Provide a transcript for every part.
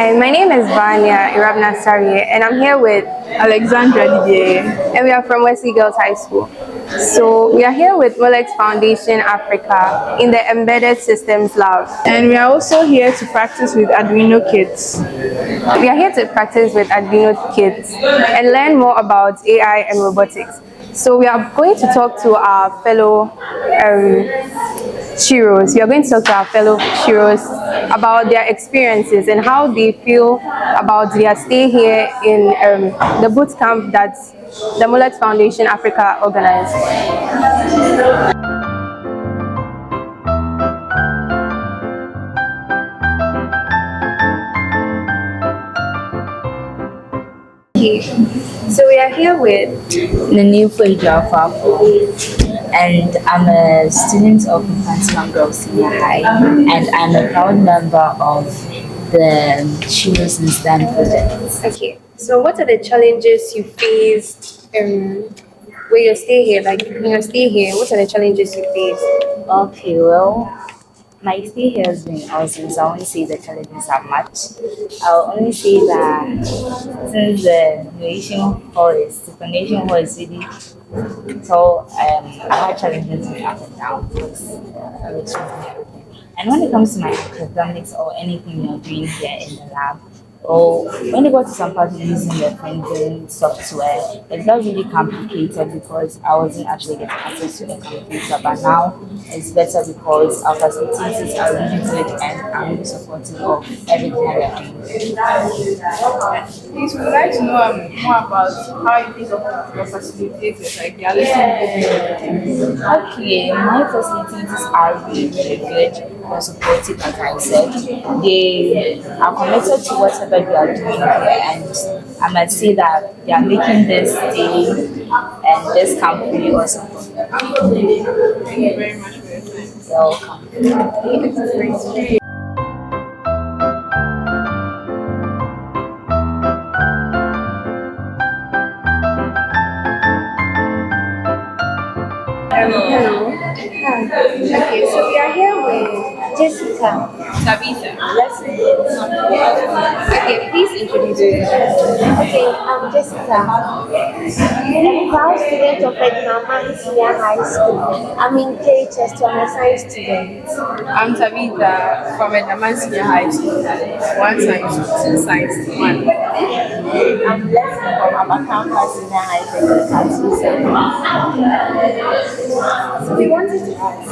Hi, my name is Vanya Irabna Sari, and I'm here with Alexandra Didier. and we are from Wesley Girls High School. So we are here with Molex Foundation Africa in the Embedded Systems Lab. And we are also here to practice with Arduino kids. We are here to practice with Arduino kids and learn more about AI and robotics. So we are going to talk to our fellow SHEROES. We are going to talk to our fellow SHEROES about their experiences and how they feel about their stay here in the boot camp that the Molex Foundation Africa organized. So we are here with Nanifo and I'm a student of Infantil Girls Senior High, and I'm a proud member of the SHEROES in STEM project. Okay, so what are the challenges you faced when you stay here? Like when you stay here, what are the challenges you faced? Okay, well, my stay here has been awesome, so I won't say the challenges are much. I'll only say that since the foundation hall is really so I had challenges with up and down because elections and everything. And when it comes to my academics or anything you're doing here in the lab, or when you go to some part using the printing software, it got really complicated because I wasn't actually getting access to the computer. But now it's better because our facilities are really good and I'm really supportive of everything that I'm doing. Please, would like to know more about how you think of your facilitators, like they are listening to Okay, my facilities are really, really good and supportive, like I said. They are committed to whatever they are doing here, and I must say that they are making this day and this company awesome. Thank you very much for your time. You're welcome. Hello. Hi. Okay, so we are here with Jessica. Tabitha. Okay, please introduce yourself. Okay, I'm Jessica. I'm a proud student of Edna Senior High School. I'm in KHS, I'm a science student. I'm Tabitha from Edna Senior High School. One science, two science, one. I'm Leslie from Abakamba Senior High School. So we wanted to ask,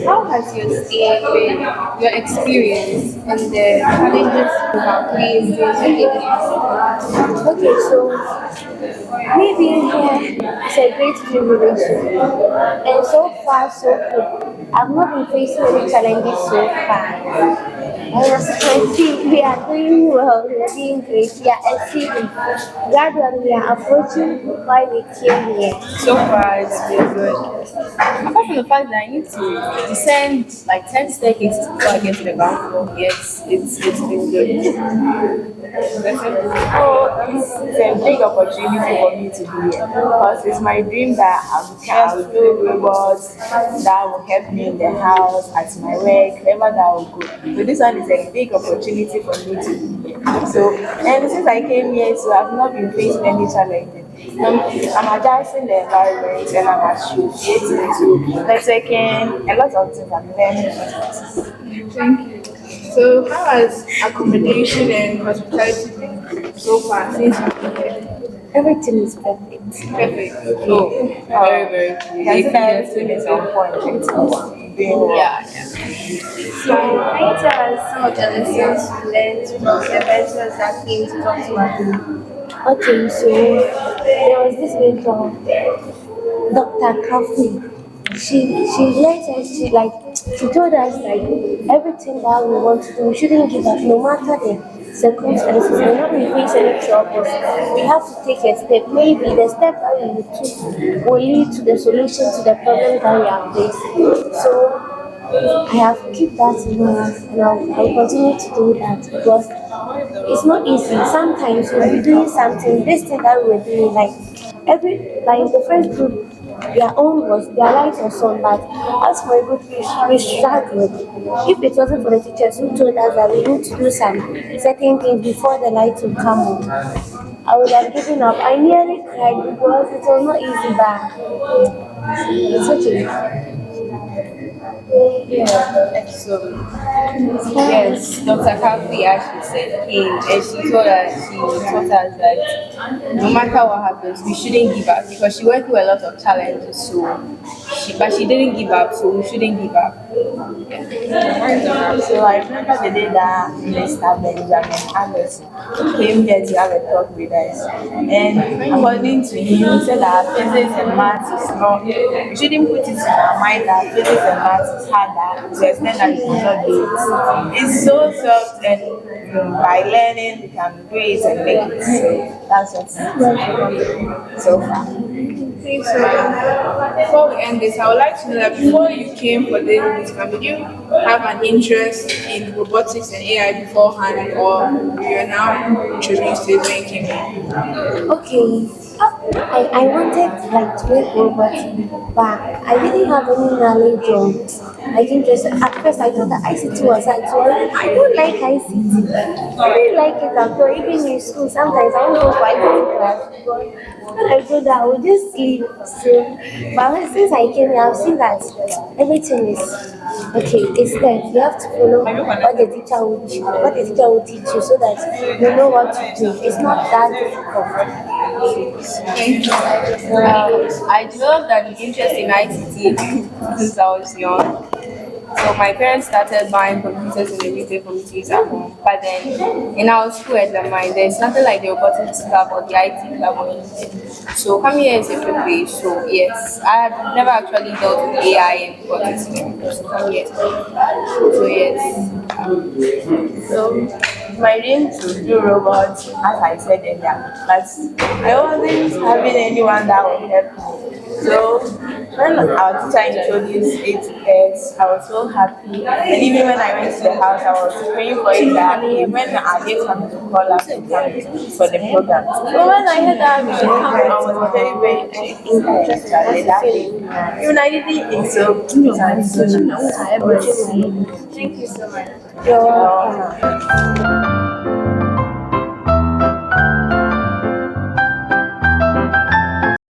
how has your stay been, your experience, and the challenges you have faced during your activities? Okay, so me being here is a great privilege. And so far, so good. I've not been facing any challenges so far. And as you can see, we are doing well, we are doing great, we are achieving. Gradually, we are approaching why we came here. So far, it's been good. Apart from the fact that I need to descend like 10 staircases before I get to the ground floor, yes, it's been good. Oh, it's a big opportunity for me to be here because it's my dream that I will build robots that will help me in the house, at my work, wherever that will go. So this one is a big opportunity for me to be here. So, and since I came here, so I've not been facing any challenges. I'm adjusting the environment and I'm associating to networking, a lot of things I'm learning. Thank you. So, how has accommodation and hospitality been so far since you've been here? Everything is perfect. Perfect. Oh, very good. Can see that everything is on point. Everything is doing well. Yeah. So can you tell us some of the lessons you learned from the mentors that came to talk to us? Okay, so there was this mentor, Dr. Kafu. She let us, she told us like everything that we want to do, we shouldn't give up no matter the circumstances. We're not going to face any troubles. We have to take a step. Maybe the step that we took will lead to the solution to the problem that we are facing. So I have kept that in mind and I'll continue to do that because it's not easy. Sometimes we'll be doing something, this thing that we were doing, like the first group their light was on, but as for a good fish, we struggled. If it wasn't for the teachers who told us that we need to do some certain things before the light will come on, I would have given up. I nearly cried because it was not easy, but it's okay. Yeah. So yes, Dr. Kavi actually said hey, and she taught us that no matter what happens, we shouldn't give up because she went through a lot of challenges. But she didn't give up, so we shouldn't give up. So I remember the day that Mr. Benjamin Anderson came here to have a talk with us. And according to him, he said that physics and maths is not, we shouldn't put it in our mind that physics and maths is harder to the extent that we cannot do it. It's so soft and by learning we can do it and make it. So that's what so far. Okay, so before we end this, I would like to know that before you came for this bootcamp, did you have an interest in robotics and AI beforehand, or you are now introduced to it when you came in? Okay. I wanted like to make robots, but I didn't have any knowledge on. I didn't just at first I thought that ICT was IT. I don't like ICT. I didn't like it at all. Even in school, sometimes I won't go for ICT class because when I go there, I would just sleep. So, but since I came here, I've seen that everything is okay. It's there. You have to follow what the teacher will teach you, so that you know what to do. It's not that difficult. Thank you. I developed an interest in ICT since I was young. So my parents started buying computers in the retail for me to use at home. But then in our school at the mine, there's nothing like the robotics club or the IT club or anything. So coming here is a privilege. So yes, I had never actually dealt with AI and robotics. So come here. So yes. So my dream to do robots, as I said earlier, but I wasn't having anyone that would help me. So when our teacher introduced it to us, I was so happy. And even when I went to the house, I was praying for it that when are they coming to call us to come for the program. So when I heard that we should come, I was very, very interested that day. Even I didn't think so. Thank you so much. You're welcome.